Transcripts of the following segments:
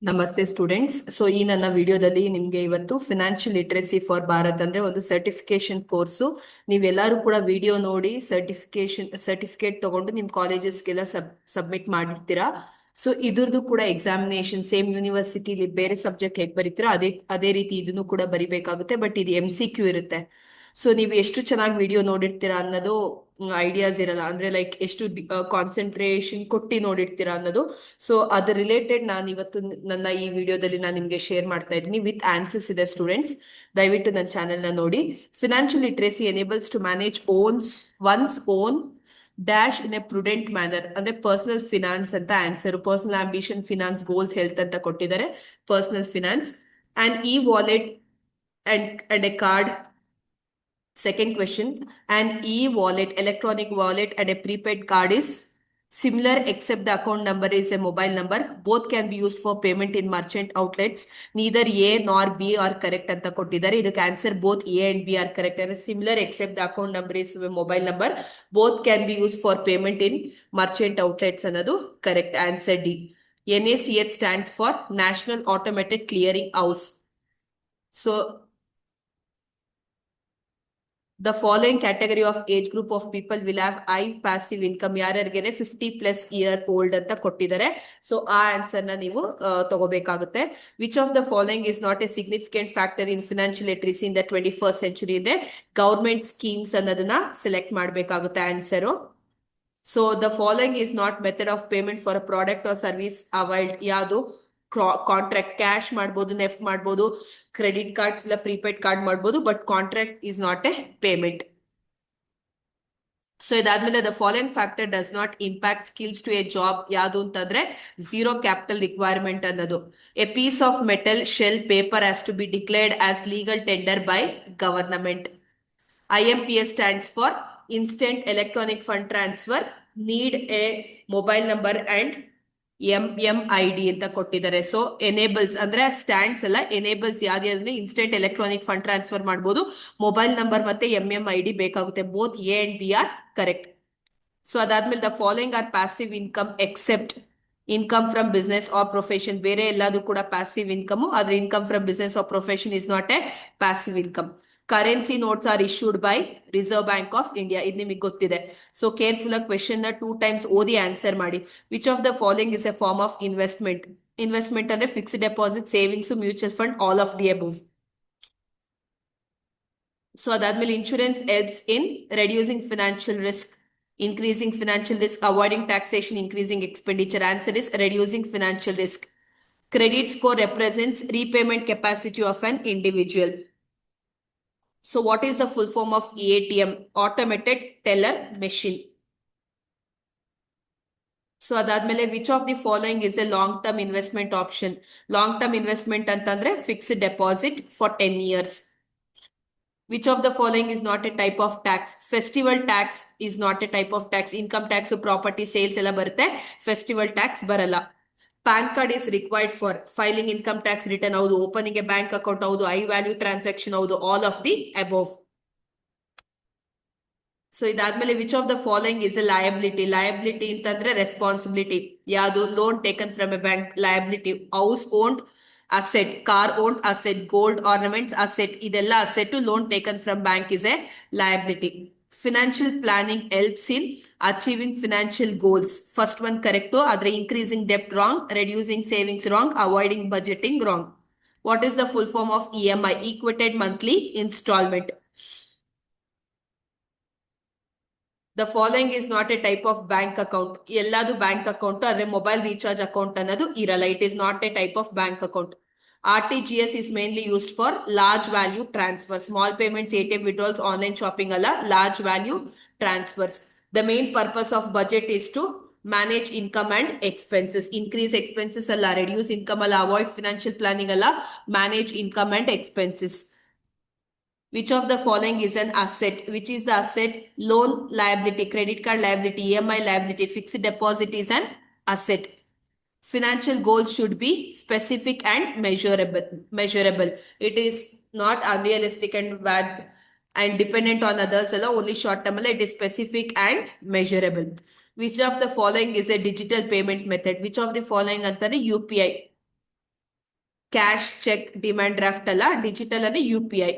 ನಮಸ್ತೆ students. So ಈ ನನ್ನ ವಿಡಿಯೋದಲ್ಲಿ ನಿಮ್ಗೆ ಇವತ್ತು ಫಿನಾನ್ಷಿಯಲ್ ಲಿಟ್ರಸಿ ಫಾರ್ ಭಾರತ್ ಅಂದ್ರೆ ಒಂದು ಸರ್ಟಿಫಿಕೇಶನ್ ಕೋರ್ಸು. ನೀವೆಲ್ಲರೂ ಕೂಡ ವಿಡಿಯೋ ನೋಡಿ ಸರ್ಟಿಫಿಕೇಟ್ ತಗೊಂಡು ನಿಮ್ ಕಾಲೇಜಸ್ಗೆಲ್ಲ ಸಬ್ಮಿಟ್ ಮಾಡಿರ್ತೀರಾ. ಸೊ ಇದ್ರದ್ದು ಕೂಡ ಎಕ್ಸಾಮಿನೇಷನ್ ಸೇಮ್ ಯೂನಿವರ್ಸಿಟಿಲಿ ಬೇರೆ ಸಬ್ಜೆಕ್ಟ್ ಹೇಗೆ ಬರೀತೀರಾ ಅದೇ ರೀತಿ ಇದನ್ನು ಕೂಡ ಬರಿಬೇಕಾಗುತ್ತೆ. ಬಟ್ ಇದು MCQ ಇರುತ್ತೆ. ಸೊ ನೀವು ಎಷ್ಟು ಚೆನ್ನಾಗಿ ವಿಡಿಯೋ ನೋಡಿರ್ತೀರಾ ಅನ್ನೋದು ಐಡಿಯಾಸ್ ಇರಲ್ಲ. ಅಂದ್ರೆ ಲೈಕ್ ಎಷ್ಟು ಕಾನ್ಸಂಟ್ರೇಷನ್ ಕೊಟ್ಟು ನೋಡಿರ್ತೀರಾ ಅನ್ನೋದು. ಸೊ ಅದ್ರ ರಿಲೇಟೆಡ್ ನಾನು ಇವತ್ತು ನನ್ನ ಈ ವಿಡಿಯೋದಲ್ಲಿ ನಾನು ನಿಮ್ಗೆ ಶೇರ್ ಮಾಡ್ತಾ ಇದ್ದೀನಿ ವಿತ್ ಆನ್ಸರ್ಸ್ ಇದೆ. ಸ್ಟೂಡೆಂಟ್ಸ್ ದಯವಿಟ್ಟು ನನ್ನ ಚಾನೆಲ್ ನ ನೋಡಿ. Financial literacy enables to manage one's own dash in a prudent manner. ಅಂದ್ರೆ ಪರ್ಸನಲ್ ಫಿನಾನ್ಸ್ ಅಂತ answer. Personal ambition, finance, goals, health ಅಂತ ಕೊಟ್ಟಿದ್ದಾರೆ. Personal finance and e wallet and a card. Second question, an e-wallet, electronic wallet and a prepaid card is similar except the account number is a mobile number. Both can be used for payment in merchant outlets. Neither A nor B are correct ಅಂತ ಕೊಟ್ಟಿದ್ದಾರೆ. ಇದಕ್ಕೆ answer both A and B are correct. And similar except the account number is a mobile number. Both can be used for payment in merchant outlets ಅನ್ನೋದು correct. Answer D. NACH stands for National Automated Clearing House. So the following category of age group of people will have high passive income. ಯಾರ್ಯಾರಿಗೆ 50+ year old ಅಂತ ಕೊಟ್ಟಿದ್ದಾರೆ. So ಆ answer ನ ನೀವು ತಗೋಬೇಕಾಗುತ್ತೆ. Which of the following is not a significant factor in financial literacy in the 21st century ಇದೆ government schemes ಅನ್ನೋದನ್ನ select ಮಾಡಬೇಕಾಗುತ್ತೆ answer. So the following is not method of payment for a product or service availed. ಯಾವುದು contract cash ಮಾಡ್ಬೋದು, NEFT ಮಾಡ್ಬೋದು, credit cards ಇಲ್ಲ prepaid card ಮಾಡ್ಬೋದು, but contract is not a payment. So ಇದಾದ್ಮೇಲೆ the following factor does not impact skills to A job. ಯಾವುದು ಅಂತಂದ್ರೆ zero capital requirement ಅನ್ನೋದು. A piece of metal shell paper has to be declared as legal tender by government. IMPS stands for Instant Electronic Fund Transfer. Need a mobile number and MMID ಅಂತ ಕೊಟ್ಟಿದ್ದಾರೆ. So enables ಅಂದ್ರೆ stands ಅಲ್ಲ, enables ಯಾವ್ದು instant electronic fund transfer ಮಾಡಬಹುದು. Mobile number ಮತ್ತೆ MMID ಬೇಕಾಗುತ್ತೆ. Both A and B are correct. So ಅದಾದ್ಮೇಲೆ the following are passive income except income from business or profession. ಬೇರೆ ಎಲ್ಲದೂ ಕೂಡ ಪ್ಯಾಸಿವ್ ಇನ್ಕಮ್, ಆದ್ರೆ income from business or profession is not a passive income. Currency notes are issued by Reserve Bank of India. ಇದು ನಿಮಗೆ ಗೊತ್ತಿದೆ. So careful ಆಗಿ question ನ 2 times ಓದಿ ಆನ್ಸರ್ ಮಾಡಿ. Which of the following is a form of investment. Investment ಅಂದ್ರೆ fixed deposit, savings, mutual fund, all of the above. So ಅದಾದ್ಮೇಲೆ insurance helps in reducing financial risk, increasing financial risk, avoiding taxation, increasing expenditure. Answer is reducing financial risk. Credit score represents repayment capacity of an individual. So what is the full form of ATM? Automated teller machine. So adadmele which of the following is a long term investment option? Long term investment antandre fixed deposit for 10 years. Which of the following is not a type of tax? Festival tax is not a type of tax. Income tax, property sales ella barutte, festival tax baralla. PAN card is required for filing income tax return houdu, opening a bank account houdu, high value transaction houdu, all of the above. So idadmele which of the following is a liability? Liability ಅಂತಂದ್ರೆ responsibility. ಯಾವುದು loan taken from a bank, liability. House owned asset, car owned asset, gold ornaments asset, ಇದೆಲ್ಲ asset. Loan taken from bank is a liability. Financial planning helps in achieving financial goals. First one correct, adre increasing debt wrong, reducing savings wrong, avoiding budgeting wrong. What is the full form of EMI? Equated monthly installment. The following is not a type of bank account. ಎಲ್ಲದು bank account, ಆದ್ರೆ mobile recharge account ಅನ್ನೋದು ಇರಲ್ಲ. It is not A type of bank account. RTGS is mainly used for large value transfer. Small payments, ATM withdrawals, online shopping alla, large value transfers. The main purpose of budget is to manage income and expenses. Increase expenses alla, reduce income alla, avoid financial planning alla, manage income and expenses. Which of the following is an asset? Which is the asset? Loan liability, credit card liability, EMI liability, fixed deposit is an asset. Financial goals should be specific and measurable. It is not unrealistic and vague and dependent on others. Only short term, it is specific and measurable. Which of the following is a digital payment method? Which of the following antare UPI? Cash cheque demand draft ಅಲ್ಲ, digital ಅಂದ್ರೆ UPI.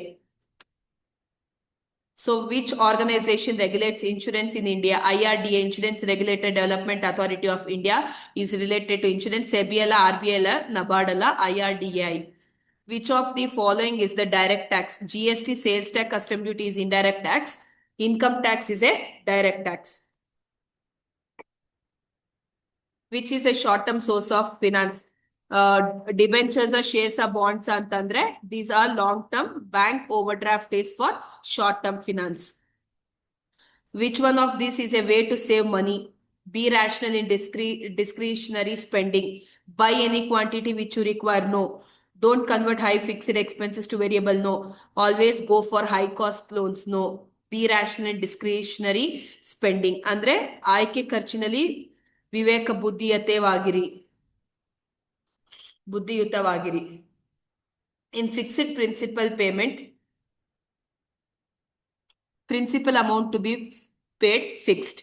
So which organization regulates insurance in India? IRDA, Insurance Regulator Development Authority of India, is related to insurance. SEBI ಅಲ್ಲ, RBI ಅಲ್ಲ, NABARD ಅಲ್ಲ, IRDAI. Which of the following is the direct tax? GST, sales tax, custom duty is indirect tax. Income tax is a direct tax. Which is a short-term source of finance? Debentures, shares, bonds ಅಂತಂದ್ರೆ these are long-term. Bank overdraft is for short-term finance. Which one of these is a way to save money? Be rational in discretionary spending. Buy any quantity which you require. No. Don't convert high fixed expenses to variable. No. Always go for high cost loans. No. Be rational in discretionary spending. ಅಂದ್ರೆ ಆಯ್ಕೆ ಖರ್ಚಿನಲ್ಲಿ ಬುದ್ಧಿಯುತವಾಗಿರಿ. In fixed principal amount to be paid fixed.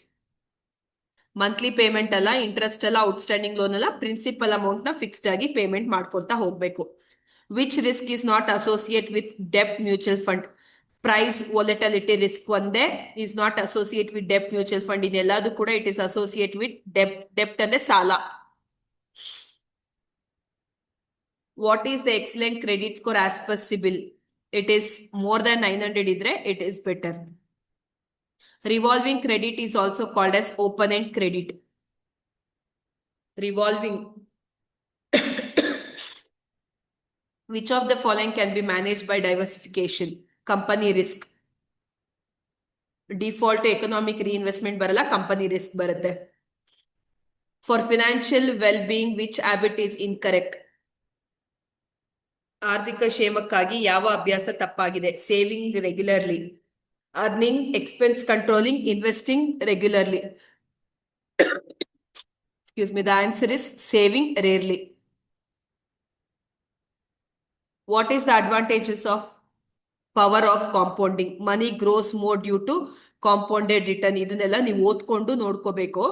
Monthly payment ಅಲ್ಲ, interest ಅಲ್ಲ, outstanding loan ಅಲ್ಲ, principal amount ನ fixed ಆಗಿ payment ಮಾಡ್ಕೊತಾ ಹೋಗ್ಬೇಕು. Which risk is not associate with debt mutual fund? Price volatility risk ಒಂದೇ is not associate with debt mutual fund. ಇದೆಲ್ಲದೂ ಕೂಡ ಇಟ್ ಇಸ್ ಅಸೋಸಿಯೇಟ್ ವಿತ್ ಡೆಪ್ಟ್ ಅಂದ್ರೆ ಸಾಲ. What is the excellent credit score as per CIBIL? It is more than 900 ಇದ್ರೆ it is better. Revolving credit is also called as open-end credit. Revolving. Which of the following can be managed by diversification? Company risk. Default to economic reinvestment ಬರಲ್ಲ, company risk ಬರುತ್ತೆ. For financial well-being, which habit is incorrect? ಆರ್ಥಿಕ ಕ್ಷೇಮಕ್ಕಾಗಿ ಯಾವ ಅಭ್ಯಾಸ ತಪ್ಪಾಗಿದೆ? Saving regularly, earning, expense controlling, investing regularly. Excuse me, the answer is saving rarely. What is the advantages of power of compounding? Money grows more due to compounded return. ಇದನ್ನೆಲ್ಲ ನೀವು ಓದ್ಕೊಂಡು ನೋಡ್ಕೋಬೇಕು.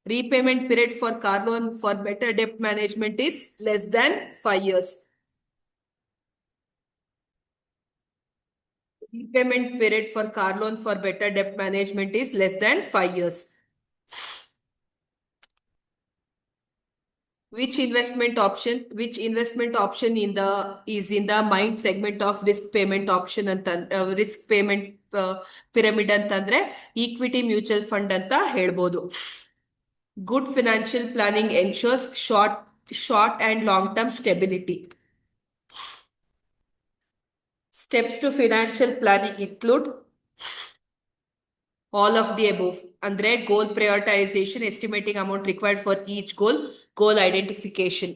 Repayment period for car loan for better debt management is less than 5 years. Repayment period for car loan for better debt management is less than 5 years. Which investment option is in the mind segment of risk payment option ಅಂತ risk payment pyramid ಅಂತಂದ್ರೆ equity mutual fund ಅಂತ ಹೇಳ್ಬೋದು. Good financial planning ensures short and long term stability. Steps to financial planning include all of the above. Andre goal prioritization, estimating amount required for each goal identification.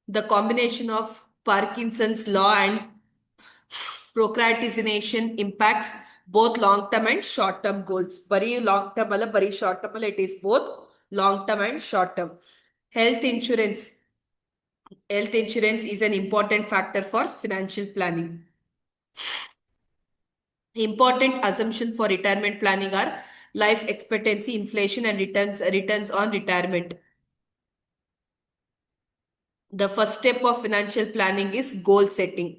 The combination of Parkinson's law and procrastination impacts both long-term and short-term goals. Bari long-term alla, bari short-term alla, it is both long-term and short-term. Health insurance is an important factor for financial planning. Important assumption for retirement planning are life expectancy, inflation, and returns on retirement. The first step of financial planning is goal setting.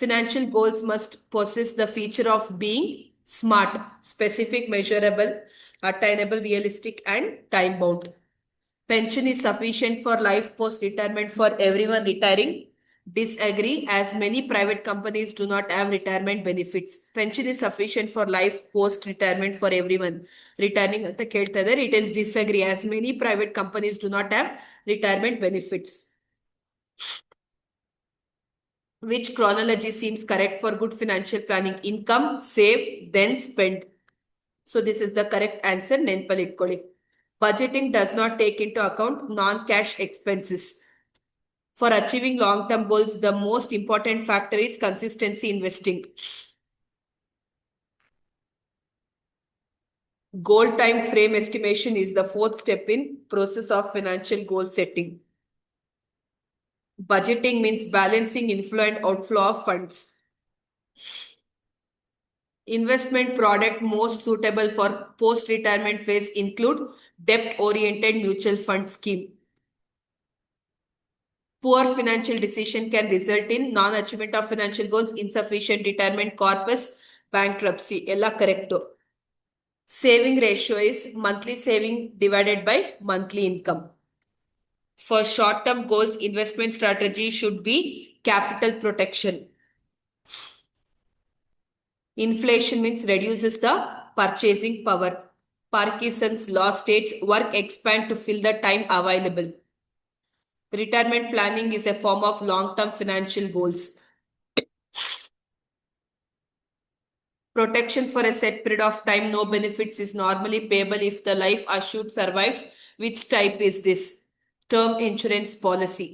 Financial goals must possess the feature of being smart, specific, measurable, attainable, realistic, and time-bound. Pension is sufficient for life post-retirement for everyone retiring. Disagree, as many private companies do not have retirement benefits. Pension is sufficient for life post-retirement for everyone retiring. It is disagree, as many private companies do not have retirement benefits. Which chronology seems correct for good financial planning? Income, save, then spend. So this is the correct answer. Nenpalitkoli. Budgeting does not take into account non-cash expenses. For achieving long-term goals, the most important factor is consistency investing. Goal time frame estimation is the fourth step in process of financial goal setting. Budgeting means balancing inflow and outflow of funds. Investment product most suitable for post-retirement phase include debt-oriented mutual fund scheme. Poor financial decision can result in non-achievement of financial goals, insufficient retirement corpus, bankruptcy. Ella correct. Saving ratio is monthly saving divided by monthly income. For short-term goals, investment strategy should be capital protection. Inflation means reduces the purchasing power. Parkinson's law states work expand to fill the time available. Retirement planning is a form of long-term financial goals. Protection for a set period of time, no benefits is normally payable if the life assured survives. Which type is this? Term insurance policy.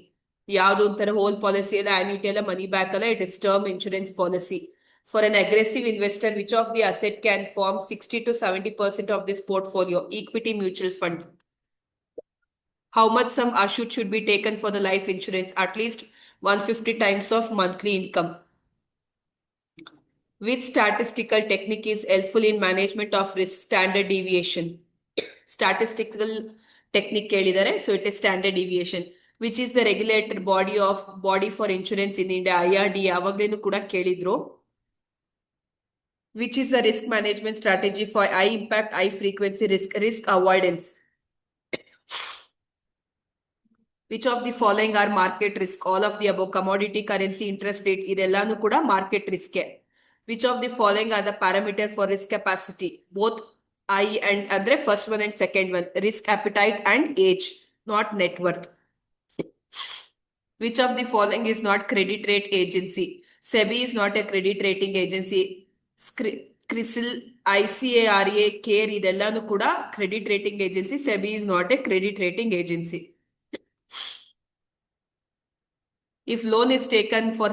ಯಾವುದು ಅಂತಾರೆ whole policy ಎಲ್ಲ annuity ಎಲ್ಲ money back ಅಲ್ಲ, it is term insurance policy. For an aggressive investor, which of the asset can form 60 to 70% of this portfolio? Equity mutual fund. How much sum assured should be taken for the life insurance? At least 150 times of monthly income. Which statistical technique is helpful in management of risk? Standard deviation. Statistical technique ಕೇಳಿದರೆ, so it is standard deviation. Which is the regulator body for insurance in India? IRD. ಯಾವಾಗಲೇನು ಕೂಡ ಕೇಳಿದ್ರು. Which is the risk management strategy for high impact, high frequency risk avoidance? Which of the following are market risk? All of the above. Commodity, currency, interest rate, ಇದೆಲ್ಲಾನು ಕೂಡ market risk. Which of the following are the parameter for risk capacity? Both I and andre first one and second one. Risk appetite and age, not net worth. Which of the following is not credit rate agency? SEBI is not a credit rating agency. CRISIL, ICARA, CARE ಇದೆಲ್ಲಾನು ಕೂಡ credit rating agency. SEBI is not a credit rating agency. If loan is taken for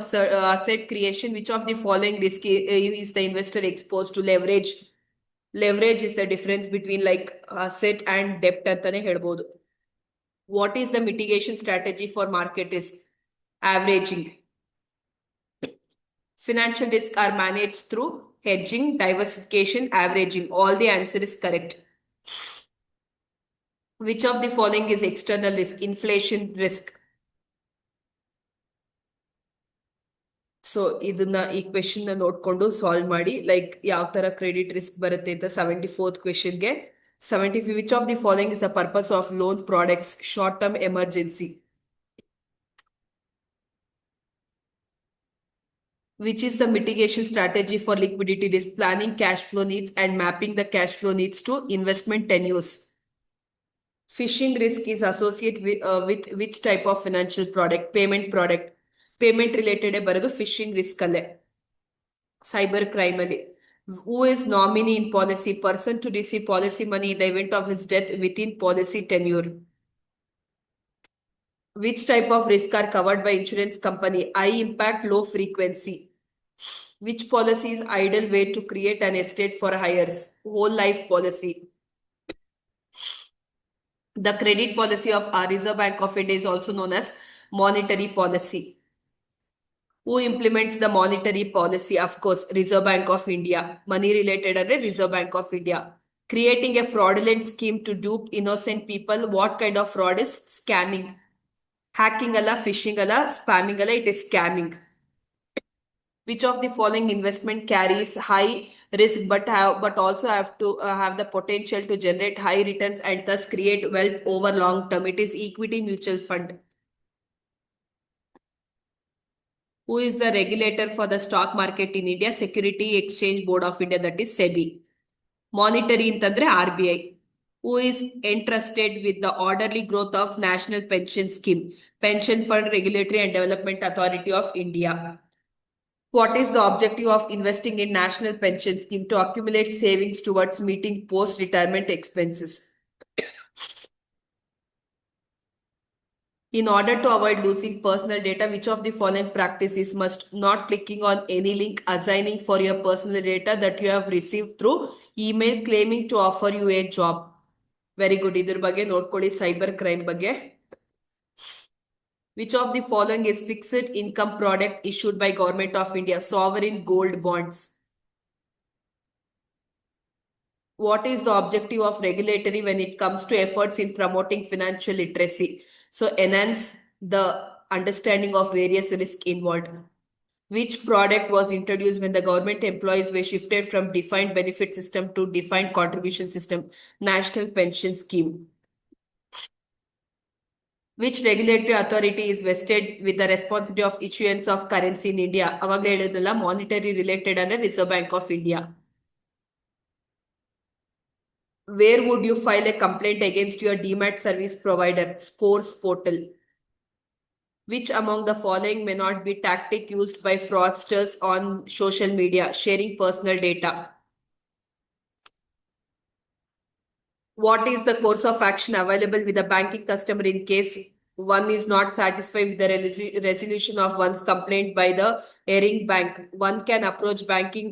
asset creation, which of the following risk is the investor exposed to? Leverage. Leverage is the difference between like asset and debt antane helbodu. What is the mitigation strategy for market risk? Averaging. Financial risk are managed through hedging, diversification, averaging. All the answer is correct. Which of the following is external risk? Inflation risk. So ಇದನ್ನ ಈ question ನೋಡ್ಕೊಂಡು solve ಮಾಡಿ, like ಯಾವ ತರ credit risk ಬರುತ್ತೆ ಅಂತ. 74th ಕ್ವೆಶನ್ಗೆ 75 which of the following is the purpose of lone products? Short term emergency. Which is the mitigation strategy for liquidity risk? Planning cash flow needs and mapping the cash flow needs to investment tenures. Phishing risk is associated with which type of financial product? Payment product. Payment related ಬರೋದು phishing risk ಅಲ್ಲೇ. Cyber crime ಅಲ್ಲಿ. Who is nominee in policy? Person to receive policy money in the event of his death within policy tenure. Which type of risk are covered by insurance company? High impact, low frequency. Which policy is ideal way to create an estate for hires? Whole life policy. The credit policy of Reserve Bank of India is also known as monetary policy. Who implements the monetary policy? Of course, Reserve Bank of India. Money related andre Reserve Bank of India. Creating a fraudulent scheme to dupe innocent people. What kind of fraud is? Scamming. Hacking alla, phishing alla, spamming alla, it is scamming. Which of the following investment carries high risk but also have to have the potential to generate high returns and thus create wealth over long term? It is equity mutual fund. Who is the regulator for the stock market in India? Security Exchange Board of India, that is SEBI. Monetary ಅಂತಂದ್ರೆ RBI. Who is entrusted with the orderly growth of National Pension Scheme? Pension Fund Regulatory and Development Authority of India. What is the objective of investing in National Pension Scheme? To accumulate savings towards meeting post-retirement expenses. In order to avoid losing personal data, which of the following practices must not clicking on any link assigning for your personal data that you have received through email claiming to offer you a job? Very good. Iದ್ರ ಬಗ್ಗೆ ನೋಡ್ಕೊಳ್ಳಿ, cyber crime ಬಗ್ಗೆ. Which of the following is fixed income product issued by Government of India? Sovereign gold bonds. What is the objective of regulatory when it comes to efforts in promoting financial literacy? So enhance the understanding of various risks involved. Which product was introduced when the government employees were shifted from defined benefit system to defined contribution system? National Pension Scheme. Which regulatory authority is vested with the responsibility of issuance of currency in India? ಅವಾಗ ಹೇಳಿದ್ನಲ್ಲ monetary related ಅಂದ್ರೆ Reserve Bank of India. Where would you file a complaint against your DMAT service provider? Scores portal. Which among the following may not be tactic used by fraudsters on social media? Sharing personal data. What is the course of action available with a banking customer in case one is not satisfied with the resolution of one's complaint by the erring bank? One can approach banking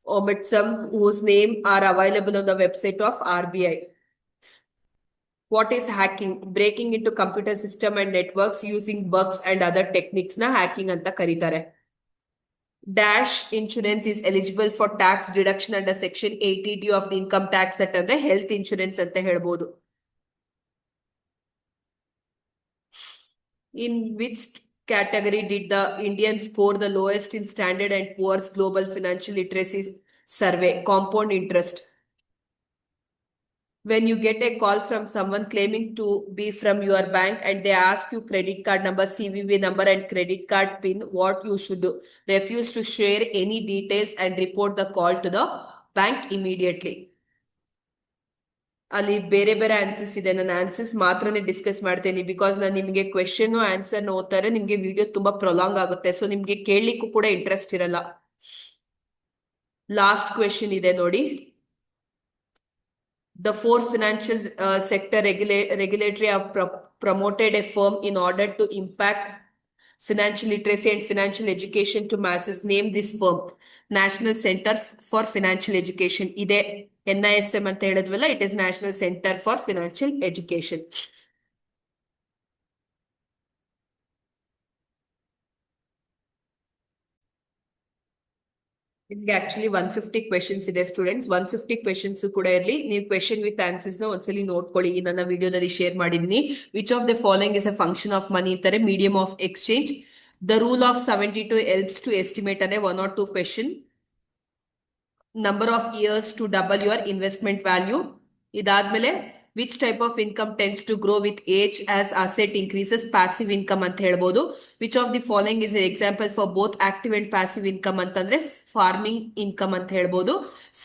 ombudsman whose name are available on the website of RBI. What is hacking? Breaking into computer system and networks using bugs and other techniques na hacking anta karitare. Dash insurance is eligible for tax deduction under section 80D of the income tax act ಅಂದ್ರೆ health insurance ಅಂತ ಹೇಳ್ಬೋದು. In which category did the Indians score the lowest in Standard and Poor's Global Financial Literacy Survey? Compound interest. When you get a call from someone claiming to be from your bank and they ask you credit card number, CVV number and credit card PIN, what you should do? Refuse to share any details and report the call to the bank immediately. ಅಲ್ಲಿ ಬೇರೆ ಬೇರೆ answers ಇದೆ. ನಾನು answers ಮಾತ್ರನೇ discuss ಮಾಡ್ತೇನೆ because ನಾನು ನಿಮಗೆ question answer ಓದ್ತಾರೆ ನಿಮ್ಗೆ ವಿಡಿಯೋ ತುಂಬಾ ಪ್ರೊಲಾಂಗ್ ಆಗುತ್ತೆ. ಸೊ ನಿಮ್ಗೆ ಕೇಳಲಿಕ್ಕೂ ಕೂಡ ಇಂಟ್ರೆಸ್ಟ್ ಇರಲ್ಲ. ಲಾಸ್ಟ್ ಕ್ವೆಶನ್ ಇದೆ ನೋಡಿ. The four financial sector regulatory have promoted a firm in order to impact financial literacy and financial education to masses. Name this firm. National Center for Financial Education. Ide NISM ಅಂತ ಹೇಳಿದ್ವಲ್ಲ, it is National Center for Financial Education. ನಿಮ್ಗೆ actually 150 questions ಇದೆ students. 150 questions ಕೂಡ ಇರಲಿ. ನೀವು question with answers ನ ಒಂದ್ಸಲಿ ನೋಡ್ಕೊಳ್ಳಿ. ನನ್ನ ವಿಡಿಯೋದಲ್ಲಿ ಶೇರ್ ಮಾಡಿದೀನಿ. Which of the following is a function of money ಅಂತಾರೆ. Medium of exchange. The rule of 72 helps to estimate ಅಂದ್ರೆ 1 or 2 question. Number of years to double your investment value. ಇದಾದ್ಮೇಲೆ which type of income tends to grow with age as asset increases? Passive income ಅಂತ ಹೇಳ್ಬೋದು. Which of the following is an example for both active and passive income ಅಂತಂದ್ರೆ farming income ಅಂತ ಹೇಳ್ಬೋದು.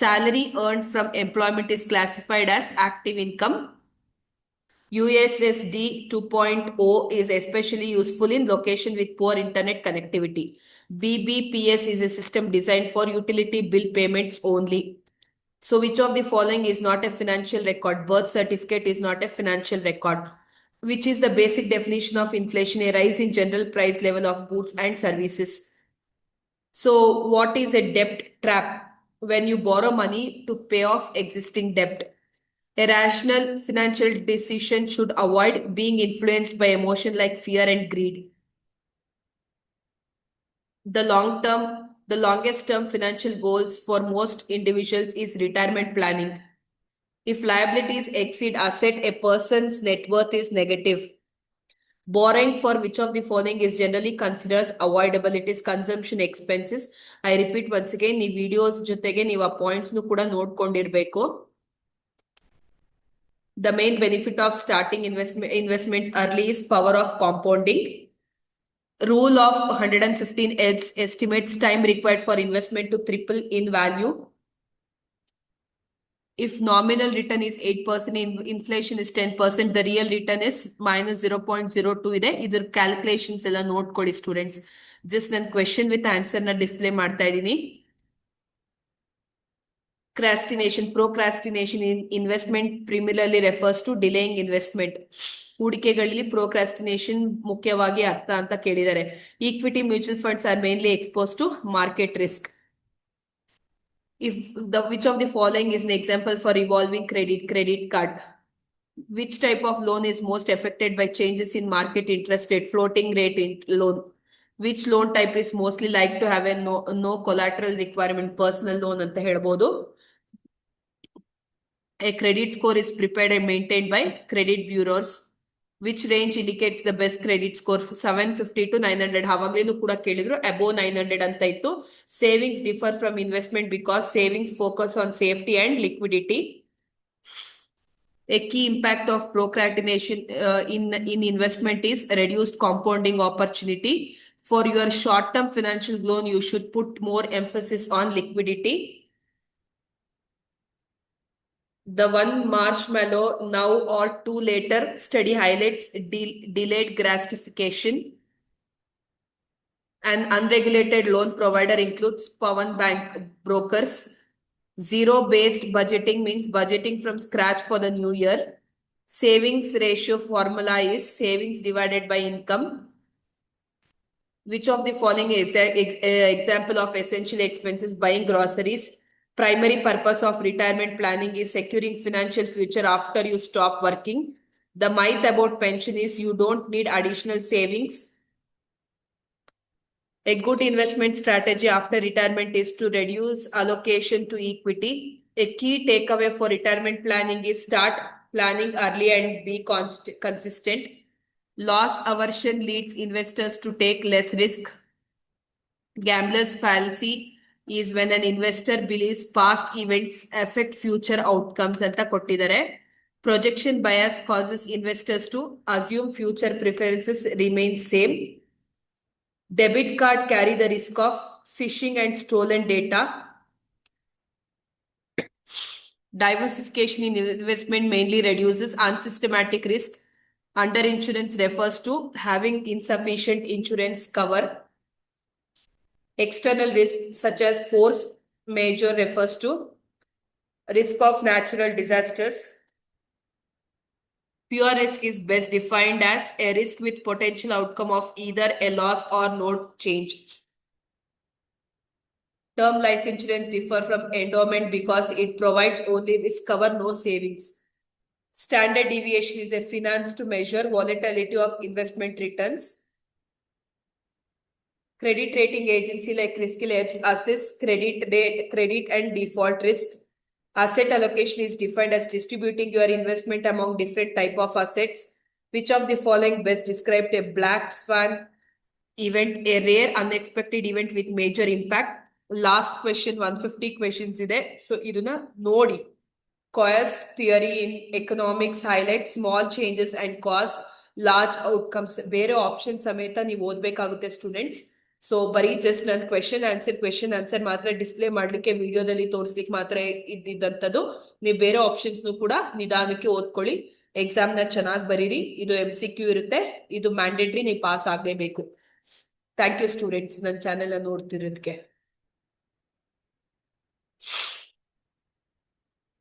Salary earned from employment is classified as active income. USSD 2.0 is especially useful in location with poor internet connectivity. BBPS is a system designed for utility bill payments only. So which of the following is not a financial record? Birth certificate is not a financial record. Which is the basic definition of inflation? A rise in general price level of goods and services. So what is a debt trap? When you borrow money to pay off existing debt. A rational financial decision should avoid being influenced by emotion like fear and greed. The longest term financial goals for most individuals is retirement planning. If liabilities exceed asset, a person's net worth is negative. Borrowing for which of the following is generally considered avoidable? It is consumption expenses. I repeat once again, ಈ videos ಜೊತೆಗೆ ನೀವು ಆ points ನು ಕೂಡ ನೋಡ್ಕೊಂಡಿರ್ಬೇಕು. The main benefit of starting investments early is power of compounding. Rule of 115 estimates time required for investment to triple in value. If nominal return is 8%, inflation is 10%, the real return is minus 0.02 ಇದೆ. ಇದ್ರ calculations ಎಲ್ಲ ನೋಡ್ಕೊಳ್ಳಿ students. Just ನಾನು question with answer ನ display ಮಾಡ್ತಾ ಇದ್ದೀನಿ. Procrastination in investment primarily refers to delaying investment. ಹೂಡಿಕೆಗಳಲ್ಲಿ procrastination ಮುಖ್ಯವಾಗಿ ಅರ್ಥ ಅಂತ ಕೇಳಿದ್ದಾರೆ. Equity mutual funds are mainly expose to market risk. Which of the following is an example for revolving credit card? Which type of loan is most affected by changes in market interest rate? Floating rate loan. Which loan type is mostly like to have a no collateral requirement? Personal loan ಅಂತ ಹೇಳ್ಬೋದು. A credit score is prepared and maintained by credit bureaus. Which range indicates the best credit score 750 to 900. ಆವಾಗ್ಲೇನು ಕೂಡ ಕೇಳಿದ್ರು above 900 ಅಂತ ಇತ್ತು. Savings differ from investment because savings focus on safety and liquidity. A key impact of procrastination in investment is reduced compounding opportunity. For your short-term financial loan, you should put more emphasis on liquidity. The one marshmallow now or two later study highlights delayed gratification. An unregulated loan provider includes Pawan Bank brokers. Zero-based budgeting means budgeting from scratch for the new year. Savings ratio formula is savings divided by income. Which of the following is an example of essential expenses? Buying groceries. Primary purpose of retirement planning is securing financial future after you stop working. The myth about pension is you don't need additional savings. A good investment strategy after retirement is to reduce allocation to equity. A key takeaway for retirement planning is start planning early and be consistent. Loss aversion leads investors to take less risk. Gambler's fallacy is when an investor believes past events affect future outcomes ಅಂತ ಕೊಟ್ಟಿದ್ದಾರೆ. Projection bias causes investors to assume future preferences remain same. Debit card carry the risk of phishing and stolen data. Diversification in investment mainly reduces unsystematic risk. Underinsurance refers to having insufficient insurance cover. External risk such as force majeure refers to risk of natural disasters. Pure risk is best defined as a risk with potential outcome of either a loss or no change. Term life insurance differ from endowment because it provides only risk cover, no savings. Standard deviation is a finance to measure volatility of investment returns. Credit rating agency like CRISIL helps assess credit and default risk. Asset allocation is defined as distributing your investment among different type of assets. Which of the following best described a black swan event, a rare unexpected event with major impact? Last question, 150 questions ಇದೆ. So ಇದನ್ನ ನೋಡಿ. Coase theory in economics highlights small changes and cause large outcomes. ಬೇರೆ option ಸಮೇತ ನೀವು ಓದ್ಬೇಕಾಗುತ್ತೆ students. So ಬರೀ just ನಾನು question answer ಮಾತ್ರ display ಮಾಡ್ಲಿಕ್ಕೆ ವಿಡಿಯೋದಲ್ಲಿ ತೋರಿಸ್ಲಿಕ್ಕೆ ಮಾತ್ರ ಇದ್ದಿದ್ದಂಥದ್ದು. ನೀವು ಬೇರೆ ಆಪ್ಷನ್ಸ್ ಕೂಡ ನಿಧಾನಕ್ಕೆ ಓದ್ಕೊಳ್ಳಿ. ಎಕ್ಸಾಮ್ ನ ಚೆನ್ನಾಗಿ ಬರೀರಿ. ಇದು MCQ ಇರುತ್ತೆ. ಇದು ಮ್ಯಾಂಡೇಟ್ರಿ, ನೀವು ಪಾಸ್ ಆಗ್ಲೇಬೇಕು. ಥ್ಯಾಂಕ್ ಯು ಸ್ಟೂಡೆಂಟ್ಸ್ ನನ್ನ ಚಾನೆಲ್ ನೋಡ್ತಿರೋದಕ್ಕೆ.